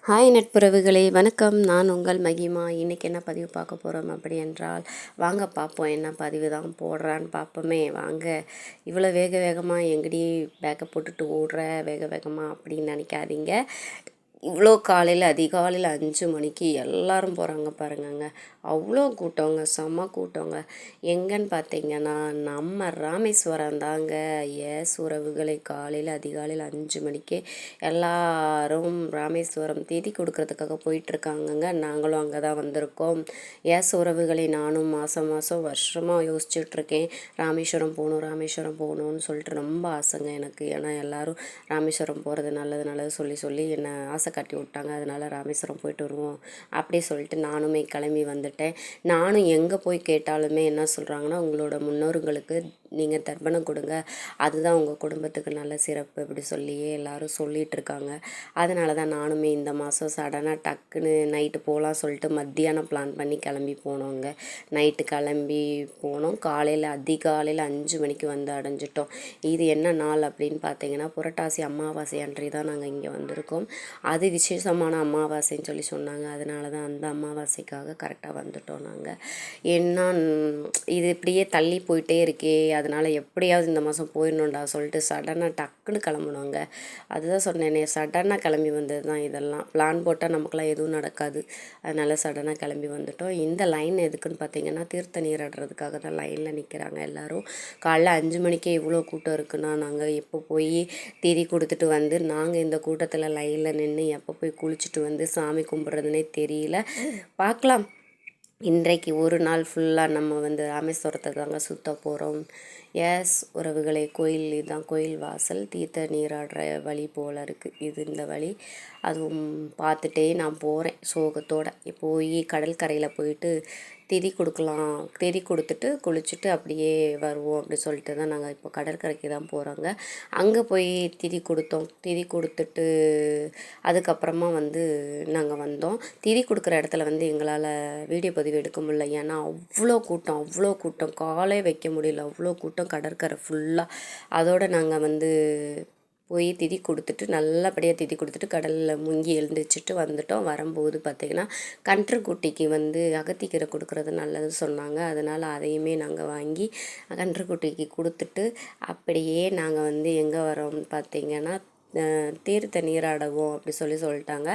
Hi நட்புறவுகளே, வணக்கம். நான் உங்கள் மகிமா. இன்றைக்கி என்ன பதிவு பார்க்க போகிறோம் அப்படி என்றால், வாங்க பார்ப்போம் என்ன பதிவு தான் போடுறான்னு பார்ப்போமே வாங்க. இவ்வளோ வேக வேகமாக எங்கடி பேக்கை போட்டுட்டு ஓடுற வேக வேகமாக அப்படின்னு நினைக்காதீங்க. இவ்வளோ காலையில் அதிகாலையில் 5 மணிக்கு எல்லோரும் போகிறாங்க பாருங்கங்க. அவ்வளோ கூட்டங்க, செம்ம கூட்டங்க. எங்கன்னு பார்த்தீங்கன்னா நம்ம ராமேஸ்வரம் தாங்க. உறவுகளை காலையில் அதிகாலையில் 5 மணிக்கே எல்லாரும் ராமேஸ்வரம் தேதி கொடுக்கறதுக்காக போயிட்டுருக்காங்கங்க. நாங்களும் அங்கே தான் வந்திருக்கோம். உறவுகளை நானும் மாதம் வருஷமாக யோசிச்சுட்ருக்கேன். ராமேஸ்வரம் போகணும்னு சொல்லிட்டு ரொம்ப ஆசைங்க எனக்கு. ஏன்னா எல்லோரும் ராமேஸ்வரம் போகிறது நல்லது சொல்லி என்னை ஆசை காட்டி விட்டாங்க. அதனால் ராமேஸ்வரம் போயிட்டு வருவோம் அப்படி சொல்லிட்டு நானுமே கிளம்பி வந்துட்டேன். நானும் எங்கே போய் கேட்டாலுமே என்ன சொல்கிறாங்கன்னா, உங்களோட முன்னோர்களுக்கு நீங்கள் தர்ப்பணம் கொடுங்க, அதுதான் உங்கள் குடும்பத்துக்கு நல்ல சிறப்பு அப்படி சொல்லியே எல்லோரும் சொல்லிகிட்ருக்காங்க. அதனால தான் நானுமே இந்த மாதம் சடனாக டக்குன்னு நைட்டு போகலாம் சொல்லிட்டு மத்தியானம் பிளான் பண்ணி கிளம்பி போனோங்க. நைட்டு கிளம்பி போனோம். அதிகாலையில் 5 மணிக்கு வந்து அடைஞ்சிட்டோம். இது என்ன நாள் அப்படின்னு பார்த்தீங்கன்னா, புரட்டாசி அமாவாசை அன்றி தான் நாங்கள் இங்கே வந்திருக்கோம். அது விசேஷமான அமாவாசைன்னு சொல்லி சொன்னாங்க. அதனால தான் அந்த அமாவாசைக்காக கரெக்டாக வந்துட்டோம் நாங்கள். ஏன்னா இது இப்படியே தள்ளி போயிட்டே இருக்கே, அதனால் எப்படியாவது இந்த மாதம் போயிடணுண்டா சொல்லிட்டு சடனாக டக்குன்னு கிளம்புனோங்க. அதுதான் சொன்னேனே, சடனாக கிளம்பி வந்தது தான் இதெல்லாம். பிளான் போட்டால் நமக்குலாம் எதுவும் நடக்காது. அதனால் சடனாக கிளம்பி வந்துட்டோம். இந்த லைன் எதுக்குன்னு பார்த்தீங்கன்னா, தீர்த்த நீராடுறதுக்காக தான் லைனில் நிற்கிறாங்க எல்லோரும். காலைல 5 மணிக்கே இவ்வளோ கூட்டம் இருக்குன்னா, நாங்கள் எப்போ போய் திதி கொடுத்துட்டு வந்து நாங்கள் இந்த கூட்டத்தில் லைனில் நின்று எப்போ போய் குளிச்சுட்டு வந்து சாமி கும்பிட்றதுனே தெரியல. பார்க்கலாம். இன்றைக்கு ஒரு நாள் ஃபுல்லாக நம்ம வந்து ராமேஸ்வரத்தை தாங்க சுற்ற போகிறோம். உறவுகளே, இதுதான் கோயில் வாசல். தீர்த்த நீராடுற வழி போல் இருக்குது இது. இந்த வழி அதுவும் பார்த்துட்டே நான் போகிறேன் சோகத்தோடு. போய் கடற்கரையில் போயிட்டு திதி கொடுத்துட்டு குளிச்சுட்டு அப்படியே வருவோம் அப்படி சொல்லிட்டு தான் நாங்கள் இப்போ கடற்கரைக்கு தான் போகிறோங்க. அங்கே போய் திதி கொடுத்துட்டு அதுக்கப்புறமா வந்து நாங்கள் வந்தோம். திதி கொடுக்குற இடத்துல வந்து எங்களால் வீடியோ பதிவு எடுக்க முடியல. ஏன்னா அவ்வளோ கூட்டம் காலே வைக்க முடியல. அவ்வளோ கூட்டம் கடற்கரை ஃபுல்லாக. அதோடு நாங்கள் வந்து போய் நல்லபடியாக திதி கொடுத்துட்டு கடலில் முங்கி எழுந்திரிச்சிட்டு வந்துட்டோம். வரும்போது பார்த்திங்கன்னா கன்றுக்குட்டிக்கு வந்து அகத்திக்கீரை கொடுக்குறது நல்லது சொன்னாங்க. அதனால் அதையுமே நாங்கள் வாங்கி கன்றுக்குட்டிக்கு கொடுத்துட்டு அப்படியே நாங்கள் வந்து எங்கே வரோம்னு பார்த்திங்கன்னா தீர்த்த நீராடவும் அப்படி சொல்லிட்டாங்க.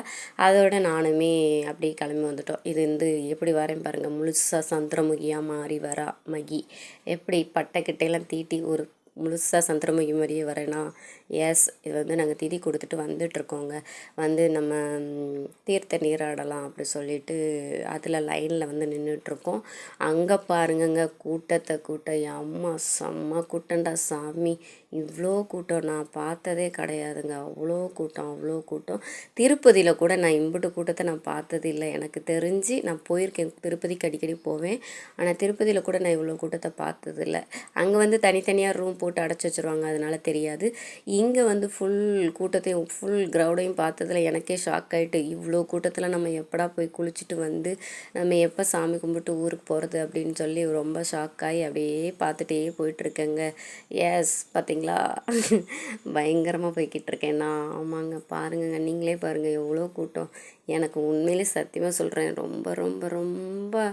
அதோட நானுமே அப்படியே கிளம்பி வந்துட்டோம். இது வந்து எப்படி வரேன் பாருங்கள், முழுசாக சந்திரமுகியாக மாறி வரா மகி. எப்படி பட்டைக்கிட்டையெல்லாம் தீட்டி ஒரு முழுசாக சந்திரமுகி மாதிரியே வரேனா. இது வந்து நாங்கள் திதி கொடுத்துட்டு வந்துட்ருக்கோங்க. வந்து நம்ம தீர்த்த நீராடலாம் அப்படி சொல்லிட்டு அதில் லைனில் வந்து நின்றுட்டுருக்கோம். அங்கே பாருங்கங்க கூட்டம் அம்மா செம்ம கூட்டம்டா சாமி. இவ்வளோ கூட்டம் நான் பார்த்ததே கிடையாதுங்க. அவ்வளோ கூட்டம். திருப்பதியில் கூட நான் இம்புட்டு கூட்டத்தை நான் பார்த்தது இல்லை. எனக்கு தெரிஞ்சு நான் போயிருக்கேன், திருப்பதிக்கு அடிக்கடி போவேன். ஆனால் திருப்பதியில் கூட நான் இவ்வளோ கூட்டத்தை பார்த்ததில்லை. அங்கே வந்து தனித்தனியாக ரூம் போட்டு அடைச்சி வச்சுருவாங்க, அதனால் தெரியாது. இங்கே வந்து ஃபுல் க்ரௌடையும் பார்த்ததில் எனக்கே ஷாக் ஆகிட்டு, இவ்வளோ கூட்டத்தில் நம்ம எப்படா போய் குளிச்சுட்டு வந்து நம்ம எப்போ சாமி கும்பிட்டு ஊருக்கு போகிறது அப்படின்னு சொல்லி ரொம்ப ஷாக்காகி அப்படியே பார்த்துட்டே போயிட்டுருக்கேங்க. பார்த்தீங்களா, பயங்கரமாக போய்கிட்டு இருக்கேன் நான். ஆமாங்க, பாருங்கங்க, நீங்களே பாருங்கள் எவ்வளோ கூட்டம். எனக்கு உண்மையிலே சத்தியமாக சொல்கிறேன், ரொம்ப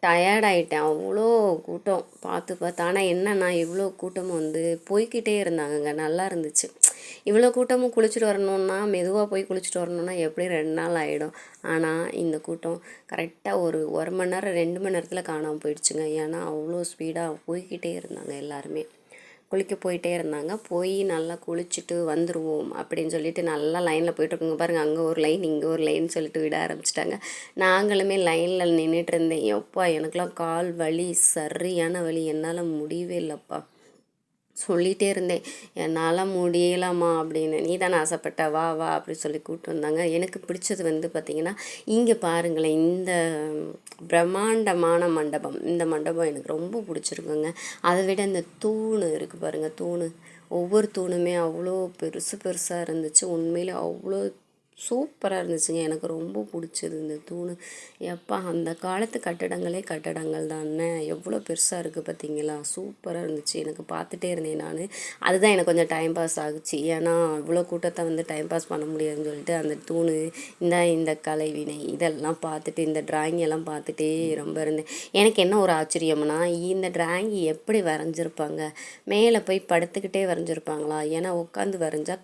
டயர்டாயிட்டேன். அவ்வளோ கூட்டம் பார்த்து. ஆனால் என்னன்னா இவ்வளோ கூட்டமும் வந்து போய்கிட்டே இருந்தாங்கங்க. நல்லா இருந்துச்சு. இவ்வளோ கூட்டமும் குளிச்சுட்டு வரணுன்னா, மெதுவாக போய் குளிச்சுட்டு வரணுன்னா எப்படி 2 நாள் ஆகிடும். ஆனால் இந்த கூட்டம் கரெக்டாக ஒரு மணி நேரம் 2 மணி நேரத்தில் காணாமல் போயிடுச்சுங்க. ஏன்னா அவ்வளோ ஸ்பீடாக போய்கிட்டே இருந்தாங்க எல்லாருமே. குளிக்க போயிட்டே இருந்தாங்க. போய் நல்லா குளிச்சுட்டு வந்துடுவோம் அப்படின்னு சொல்லிட்டு நல்லா லைனில் போயிட்டுருக்குங்க. பாருங்கள், அங்கே ஒரு லைன் இங்கே ஒரு லைன் சொல்லிட்டு விட ஆரம்பிச்சிட்டாங்க. நாங்களுமே லைனில் நின்றுட்டு இருந்தேன். எப்பா எனக்கெலாம் கால் வலி, சரியான வலி. என்னால் முடியவே இல்லைப்பா. சொல்லிகிட்டே இருந்தேன், என்னால் முடியலாமா அப்படின்னு. நீ தானே ஆசைப்பட்ட, வா அப்படி சொல்லி கூப்பிட்டு வந்தாங்க. எனக்கு பிடிச்சது வந்து பார்த்திங்கன்னா, இங்கே பாருங்களேன், இந்த பிரம்மாண்டமான மண்டபம். இந்த மண்டபம் எனக்கு ரொம்ப பிடிச்சிருக்குங்க. அதை விட இந்த தூண் இருக்குது பாருங்கள், ஒவ்வொரு தூணுமே அவ்வளோ பெருசாக இருந்துச்சு. உண்மையிலே அவ்வளோ சூப்பராக இருந்துச்சுங்க. எனக்கு ரொம்ப பிடிச்சது இந்த தூணு. எப்பா அந்த காலத்து கட்டடங்களே கட்டடங்கள் தானே! எவ்வளோ பெருசாக இருக்குது பார்த்தீங்களா? சூப்பராக இருந்துச்சு. எனக்கு பார்த்துட்டே இருந்தேன் நான். அதுதான் எனக்கு கொஞ்சம் டைம் பாஸ் ஆகுச்சு. ஏன்னா இவ்வளோ கூட்டத்தை வந்து டைம் பாஸ் பண்ண முடியாதுன்னு சொல்லிட்டு அந்த தூணு, இந்த கலைவினை இதெல்லாம் பார்த்துட்டு, இந்த டிராயிங் எல்லாம் பார்த்துட்டே ரொம்ப இருந்தேன். எனக்கு என்ன ஒரு ஆச்சரியம்னா, இந்த டிராயிங் எப்படி வரைஞ்சிருப்பாங்க? மேலே போய் படுத்துக்கிட்டே வரைஞ்சிருப்பாங்களா? ஏன்னா உட்காந்து வரைஞ்சா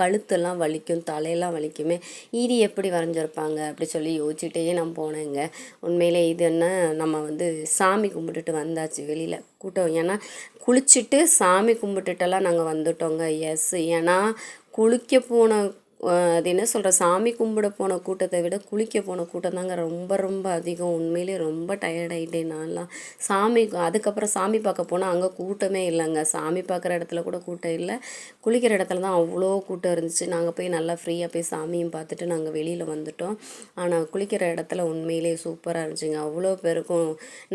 கழுத்தெல்லாம் வலிக்கும், தலையெல்லாம் வலிக்குமே. இது எப்படி வரைஞ்சிருப்பாங்க அப்படி சொல்லி யோசிச்சுட்டே நான் போனேங்க. உண்மையிலே இது என்ன, நம்ம வந்து சாமி கும்பிட்டுட்டு வந்தாச்சு வெளியில் கூட்டம். ஏன்னா குளிச்சுட்டு சாமி கும்பிட்டுட்டெல்லாம் நாங்கள் வந்துட்டோங்க. எஸ், ஏன்னா குளிக்க போன அது என்ன சொல்கிற, சாமி கும்பிட போன கூட்டத்தை விட குளிக்க போன கூட்டம் தாங்க ரொம்ப ரொம்ப அதிகம். உண்மையிலே ரொம்ப டயர்டாயிட்டேன் நான்லாம். அதுக்கப்புறம் சாமி பார்க்க போனால் அங்கே கூட்டமே இல்லைங்க. சாமி பார்க்குற இடத்துல கூட கூட்டம் இல்லை, குளிக்கிற இடத்துல தான் அவ்வளோ கூட்டம் இருந்துச்சு. நாங்கள் போய் நல்லா ஃப்ரீயாக போய் சாமியும் பார்த்துட்டு நாங்கள் வெளியில் வந்துட்டோம். ஆனால் குளிக்கிற இடத்துல உண்மையிலே சூப்பராக இருந்துச்சுங்க. அவ்வளோ பேருக்கும்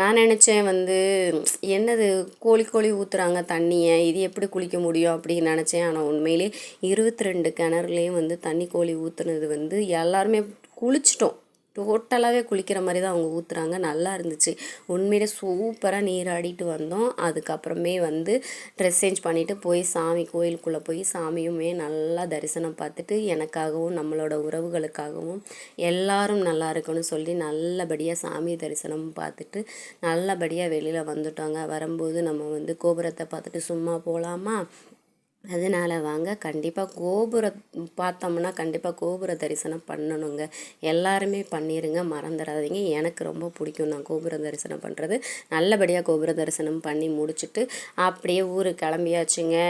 நான் நினச்சேன் வந்து என்னது கோழி ஊற்றுறாங்க தண்ணியை, இது எப்படி குளிக்க முடியும் அப்படின்னு நினச்சேன். ஆனால் உண்மையிலே 22 கிணறுலேயும் வந்து தண்ணி கோழி ஊற்றுனது வந்து எல்லாருமே குளிச்சிட்டோம். டோட்டலாகவே குளிக்கிற மாதிரி தான் அவங்க ஊற்றுறாங்க. நல்லா இருந்துச்சு. உண்மையிலே சூப்பராக நீராடிட்டு வந்தோம். அதுக்கப்புறமே வந்து ட்ரெஸ் சேஞ்ச் பண்ணிவிட்டு போய் கோயிலுக்குள்ளே போய் சாமியுமே நல்லா தரிசனம் பார்த்துட்டு, எனக்காகவும் நம்மளோட உறவுகளுக்காகவும் எல்லாரும் நல்லா இருக்கணும்னு சொல்லி நல்லபடியாக சாமி தரிசனம் பார்த்துட்டு நல்லபடியாக வெளியில் வந்துட்டோங்க. வரும்போது நம்ம வந்து கோபுரத்தை பார்த்துட்டு சும்மா போகலாமா? அதனால் வாங்க, கண்டிப்பாக பார்த்தோம்னா கண்டிப்பாக கோபுர தரிசனம் பண்ணணுங்க. எல்லாருமே பண்ணிடுங்க, மறந்துடாதீங்க. எனக்கு ரொம்ப பிடிக்கும் நான் கோபுர தரிசனம் பண்ணுறது. நல்லபடியாக கோபுர தரிசனம் பண்ணி முடிச்சுட்டு அப்படியே ஊருக்கு கிளம்பியாச்சுங்க.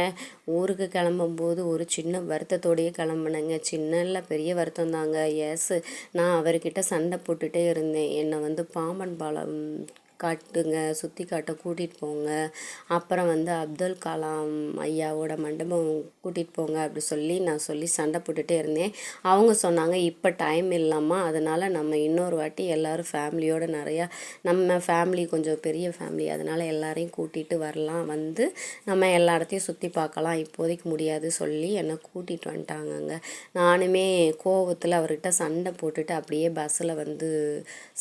ஊருக்கு கிளம்பும்போது ஒரு சின்ன வருத்தத்தோடையே கிளம்புனேங்க. சின்ன இல்லை, பெரிய வருத்தம் தாங்க. எஸ், நான் அவர்கிட்ட சண்டை போட்டுகிட்டே இருந்தேன். என்னை வந்து பாம்பன் பாலம் சுற்றி காட்ட கூட்டிகிட்டு போங்க, அப்புறம் வந்து அப்துல் கலாம் ஐயாவோட மண்டபம் கூட்டிகிட்டு போங்க அப்படி சொல்லி சண்டை போட்டுகிட்டே இருந்தேன். அவங்க சொன்னாங்க, இப்போ டைம் இல்லாமல், அதனால் நம்ம இன்னொரு வாட்டி எல்லோரும் ஃபேமிலியோடு நம்ம ஃபேமிலி கொஞ்சம் பெரிய ஃபேமிலி, அதனால் எல்லாரையும் கூட்டிகிட்டு வரலாம், வந்து நம்ம எல்லா இடத்தையும் சுற்றி பார்க்கலாம், இப்போதைக்கு முடியாது சொல்லி என்னை கூட்டிகிட்டு வந்துட்டாங்கங்க. நானுமே கோவத்தில் அவர்கிட்ட சண்டை போட்டுட்டு அப்படியே பஸ்ஸில் வந்து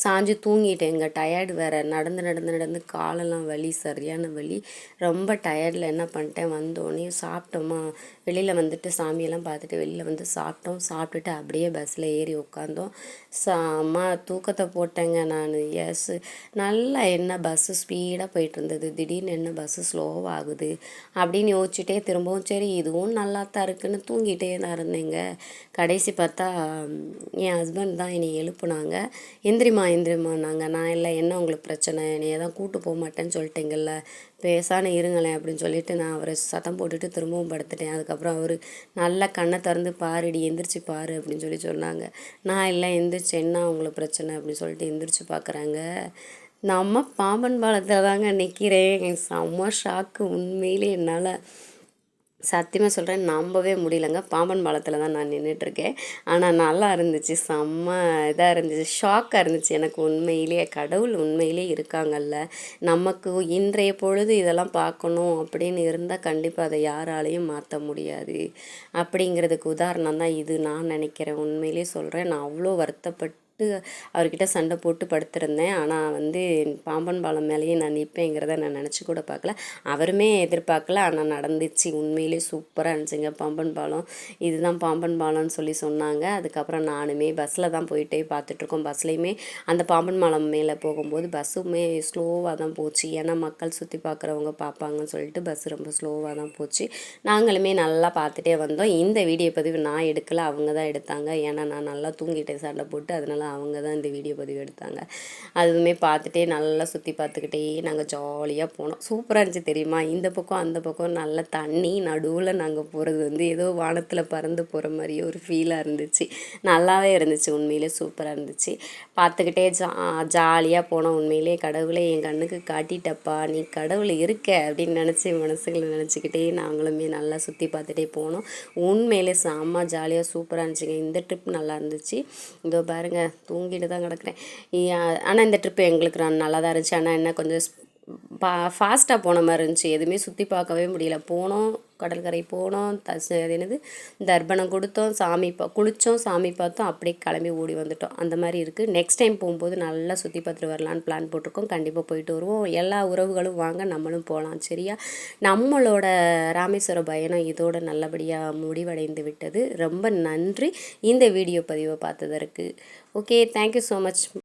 சாஞ்சு தூங்கிட்டேங்க. டயர்டு வேறு, நடந்து காலெல்லாம் வலி, சரியான வலி. ரொம்ப டயர்டில் என்ன பண்ணிட்டேன், வந்தோடனே சாப்பிட்டோமா, வெளியில் வந்துட்டு சாமியெல்லாம் பார்த்துட்டு வெளியில் வந்து சாப்பிட்டுட்டு அப்படியே பஸ்ஸில் ஏறி உட்காந்தோம். அம்மா தூக்கத்தை போட்டேங்க நான். எஸ், நல்லா என்ன பஸ்ஸு ஸ்பீடாக போயிட்டு இருந்தது, திடீர்னு என்ன பஸ்ஸு ஸ்லோவாகுது அப்படின்னு யோசிச்சுட்டே திரும்பவும் சரி இதுவும் நல்லா தான் இருக்குன்னு தூங்கிட்டே தான் இருந்தேங்க. கடைசி பார்த்தா என் ஹஸ்பண்ட் தான் என்னை எழுப்புனாங்க. எந்திரிமான்னாங்க. நான் இல்லை, என்ன உங்களுக்கு பிரச்சனை, என்னைய தான் கூட்டு போக மாட்டேன்னு சொல்லிட்டீங்கல்ல, பேசான இருங்களேன் அப்படின்னு சொல்லிட்டு நான் அவரை சத்தம் போட்டுட்டு திரும்பவும் படுத்துட்டேன். அதுக்கப்புறம் அவர் நல்லா கண்ணை திறந்து பாருடி, எந்திரிச்சு பாரு அப்படின்னு சொன்னாங்க. நான் இல்லை, எந்திரிச்சு என்ன உங்களுக்கு பிரச்சனை அப்படின்னு சொல்லிட்டு எந்திரிச்சு பார்க்குறாங்க. நம்ம பாம்பன் பாலத்தில் தாங்க நிற்கிறேன். செம்ம ஷாக்கு. உண்மையிலே என்னால் சத்தியமாக சொல்கிறேன், நம்பவே முடியலங்க. பாம்பன் பாலத்தில் தான் நான் நின்றுட்டுருக்கேன். ஆனால் நல்லா இருந்துச்சு, செம்ம இதாக இருந்துச்சு, ஷாக்காக இருந்துச்சு எனக்கு. உண்மையிலேயே கடவுள் உண்மையிலே இருக்காங்கல்ல. நமக்கு இன்றைய பொழுது இதெல்லாம் பார்க்கணும் அப்படின்னு இருந்தால் கண்டிப்பாக அதை யாராலையும் மாற்ற முடியாது. அப்படிங்கிறதுக்கு உதாரணம் தான் இது நான் நினைக்கிறேன். உண்மையிலே சொல்கிறேன், நான் அவ்வளோ வருத்தப்பட்டு அவர்கிட்ட சண்டை போட்டு படுத்திருந்தேன். ஆனால் வந்து பாம்பன் பாலம் மேலேயே நான் நிற்பேங்கிறத நான் நினச்சி கூட பார்க்கல, அவருமே எதிர்பார்க்கல. ஆனால் நடந்துச்சு. உண்மையிலே சூப்பராக இருந்துச்சுங்க பாம்பன் பாலம். இதுதான் பாம்பன் பாலம்னு சொன்னாங்க. அதுக்கப்புறம் நானுமே பஸ்ஸில் தான் போயிட்டே பார்த்துட்ருக்கோம். பஸ்லேயுமே அந்த பாம்பன் பாலம் மேலே போகும்போது பஸ்ஸுமே ஸ்லோவாக தான் போச்சு. ஏன்னா மக்கள் சுற்றி பார்க்குறவங்க பார்ப்பாங்கன்னு சொல்லிட்டு பஸ் ரொம்ப ஸ்லோவாக தான் போச்சு. நாங்களுமே நல்லா பார்த்துட்டே வந்தோம். இந்த வீடியோ பதிவு நான் எடுக்கலை, அவங்க தான் எடுத்தாங்க. ஏன்னா நான் நல்லா தூங்கிட்டேன் சண்டை போட்டு, அதனால் அவங்க தான் இந்த வீடியோ பதிவு எடுத்தாங்க. அதுவுமே பார்த்துட்டே நல்லா சுற்றி பார்த்துக்கிட்டே நாங்கள் ஜாலியாக போனோம். சூப்பராக இருந்துச்சு தெரியுமா. இந்த பக்கம் அந்த பக்கம் நல்ல தண்ணி, நடுவில் நாங்கள் போகிறது வந்து ஏதோ வானத்தில் பறந்து போகிற மாதிரியே ஒரு ஃபீலாக இருந்துச்சு. நல்லாவே இருந்துச்சு. உண்மையிலே சூப்பராக இருந்துச்சு. பார்த்துக்கிட்டே ஜாலியாக போனோம். உண்மையிலே கடவுளை என் கண்ணுக்கு காட்டிட்டப்பா, நீ கடவுள் இருக்க அப்படின்னு மனசுகளை நினச்சிக்கிட்டே நாங்களுமே நல்லா சுற்றி பார்த்துட்டே போனோம். உண்மையிலே செம்ம ஜாலியாக சூப்பராக இருந்துச்சுங்க. இந்த ட்ரிப் நல்லா இருந்துச்சு. இதோ பாருங்கள், தூங்கிட்டு தான் கிடக்குறேன். ஆனால் இந்த ட்ரிப்பு எங்களுக்கு நல்லா தான் இருந்துச்சு. ஆனால் என்ன கொஞ்சம் ஃபாஸ்ட்டாக போன மாதிரி இருந்துச்சு. எதுவுமே சுற்றி பார்க்கவே முடியல. போனோம், கடற்கரை போனோம், அது என்னது தர்ப்பணம் கொடுத்தோம், குளித்தோம், சாமி பார்த்தோம், அப்படியே கிளம்பி ஓடி வந்துட்டோம். அந்த மாதிரி இருக்குது. நெக்ஸ்ட் டைம் போகும்போது நல்லா சுற்றி பார்த்துட்டு வரலான்னு பிளான் போட்டிருக்கோம். கண்டிப்பாக போயிட்டு வருவோம். எல்லா உறவுகளும் வாங்க, நம்மளும் போகலாம். சரியா? நம்மளோட ராமேஸ்வர பயணம் இதோட நல்லபடியாக முடிவடைந்து விட்டது. ரொம்ப நன்றி இந்த வீடியோ பதிவை பார்த்ததற்கு. Okay, thank you so much.